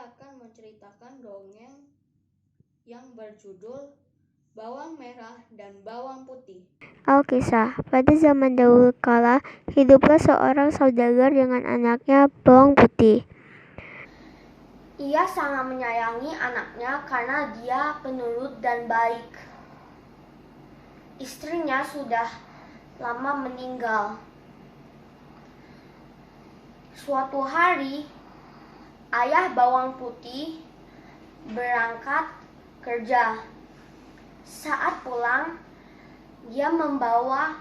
akan menceritakan dongeng yang berjudul Bawang Merah dan Bawang Putih. Alkisah, pada zaman dahulu kala, hiduplah seorang saudagar dengan anaknya bawang putih. Ia sangat menyayangi anaknya karena dia penurut dan baik. Istrinya sudah lama meninggal. Suatu hari, ayah bawang putih berangkat kerja. Saat pulang, dia membawa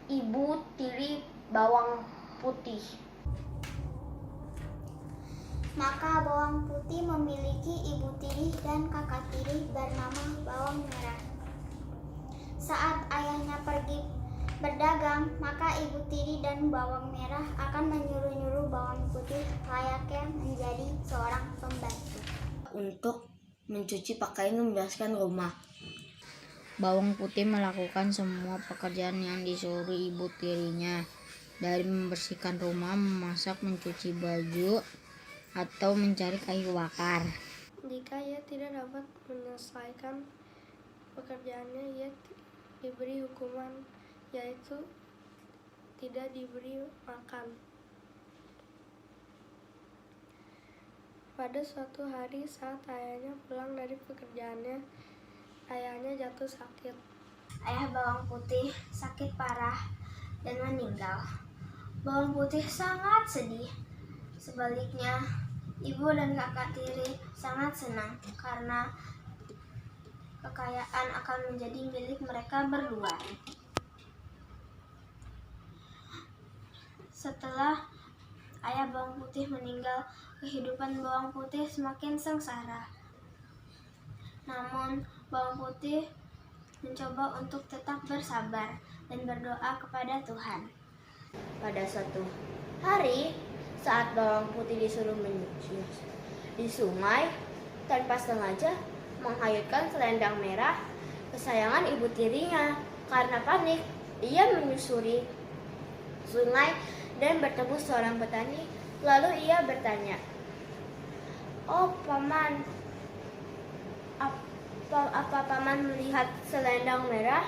ibu tiri bawang putih. Maka bawang putih memiliki ibu tiri dan kakak tiri bernama bawang merah. Saat ayahnya pergi berdagang, maka ibu tiri dan bawang merah akan menyuruh-nyuruh bawang putih layaknya menjadi seorang pembantu Untuk mencuci pakaian dan membereskan rumah. Bawang putih melakukan semua pekerjaan yang disuruh ibu tirinya, dari membersihkan rumah, memasak, mencuci baju, atau mencari kayu bakar. Jika ia tidak dapat menyelesaikan pekerjaannya, ia diberi hukuman, yaitu tidak diberi makan. Pada suatu hari saat ayahnya pulang dari pekerjaannya, ayahnya jatuh sakit. Ayah bawang putih sakit parah dan meninggal. Bawang putih sangat sedih. Sebaliknya, ibu dan kakak tiri sangat senang karena kekayaan akan menjadi milik mereka berdua. Setelah ayah bawang putih meninggal, kehidupan bawang putih semakin sengsara. Namun, bawang putih mencoba untuk tetap bersabar dan berdoa kepada Tuhan. Pada suatu hari, saat bawang putih disuruh menyuci di sungai, tanpa sengaja menghanyutkan selendang merah kesayangan ibu tirinya. Karena panik, ia menyusuri sungai dan bertemu seorang petani. Lalu ia bertanya, "Oh paman, apa paman melihat selendang merah?"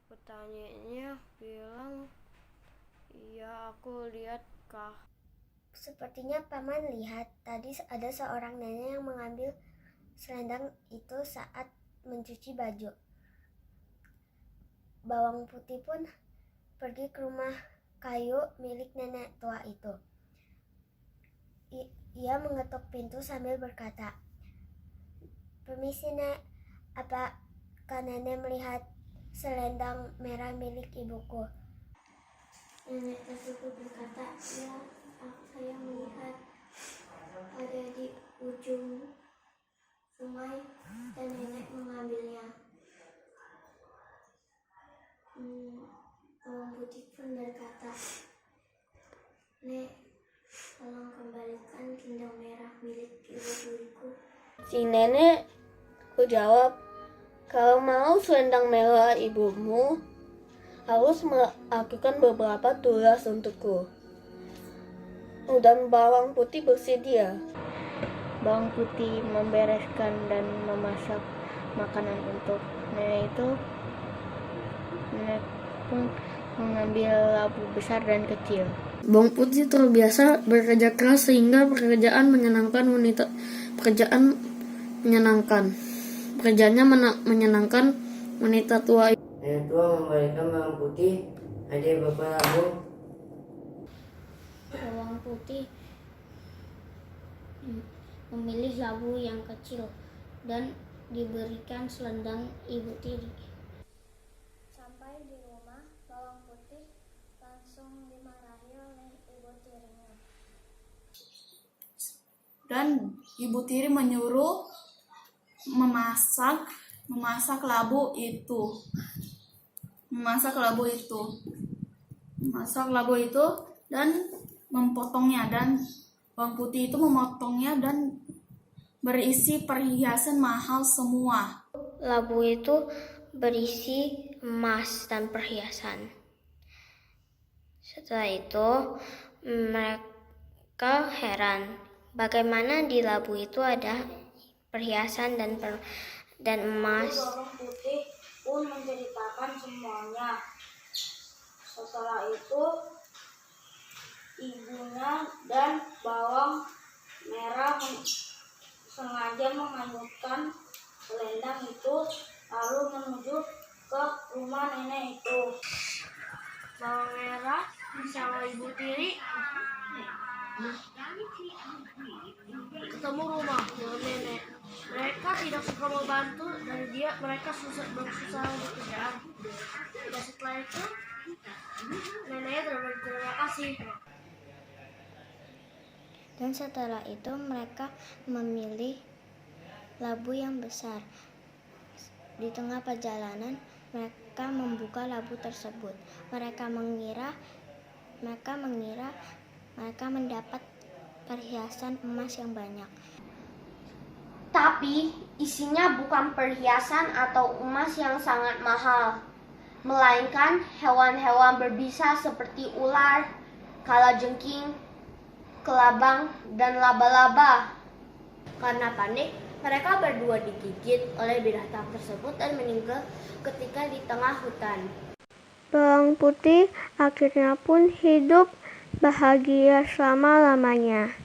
Petaninya bilang, "Iya, aku lihat, Kak." Sepertinya paman lihat tadi ada seorang nenek yang mengambil selendang itu saat mencuci baju. Bawang putih pun pergi ke rumah kayu milik nenek tua itu. Ia mengetuk pintu sambil berkata, "Permisi nek, apakah nenek melihat selendang merah milik ibuku?" Nenek tersebut berkata, "Ya, saya melihat ada di ujung sungai dan nenek mengambilnya." Bawang putih pun berkata, "Nek, tolong kembalikan selendang merah milik ibu tiriku." Si nenek jawab, "Kalau mau selendang merah ibumu, harus melakukan beberapa tugas untukku." Dan bawang putih bersedia. Bawang putih membereskan dan memasak makanan untuk nenek itu. Nenek pun mengambil labu besar dan kecil. Bawang putih terbiasa bekerja keras sehingga pekerjaannya menyenangkan wanita tua. Nenek tua memberikan bawang putih hadiah beberapa labu. Bawang putih memilih labu yang kecil dan diberikan selendang ibu tiri. Sampai di rumah, bawang putih langsung dimarahi oleh ibu tirinya. Dan ibu tiri menyuruh memasak labu itu dan memotongnya, dan bawang putih itu memotongnya dan berisi perhiasan mahal semua. Labu itu berisi emas dan perhiasan. Setelah itu mereka heran Bagaimana di labu itu ada perhiasan dan emas. Bawang putih pun menceritakan semuanya. Setelah itu, ibunya dan bawang merah sengaja menghanyutkan selendang itu lalu menuju ke rumah nenek itu. Bawang merah bersama ibu tiri ketemu rumah dengan nenek. Mereka tidak suka membantu dan mereka berusaha untuk kejar. Dan setelah itu neneknya berterima kasih. Dan setelah itu mereka memilih labu yang besar. Di tengah perjalanan mereka membuka labu tersebut. Mereka mengira mereka mendapat perhiasan emas yang banyak. Tapi isinya bukan perhiasan atau emas yang sangat mahal, melainkan hewan-hewan berbisa seperti ular, kalajengking, kelabang, dan laba-laba. Karena panik, mereka berdua digigit oleh binatang tersebut dan meninggal ketika di tengah hutan. Bawang putih akhirnya pun hidup bahagia selama-lamanya.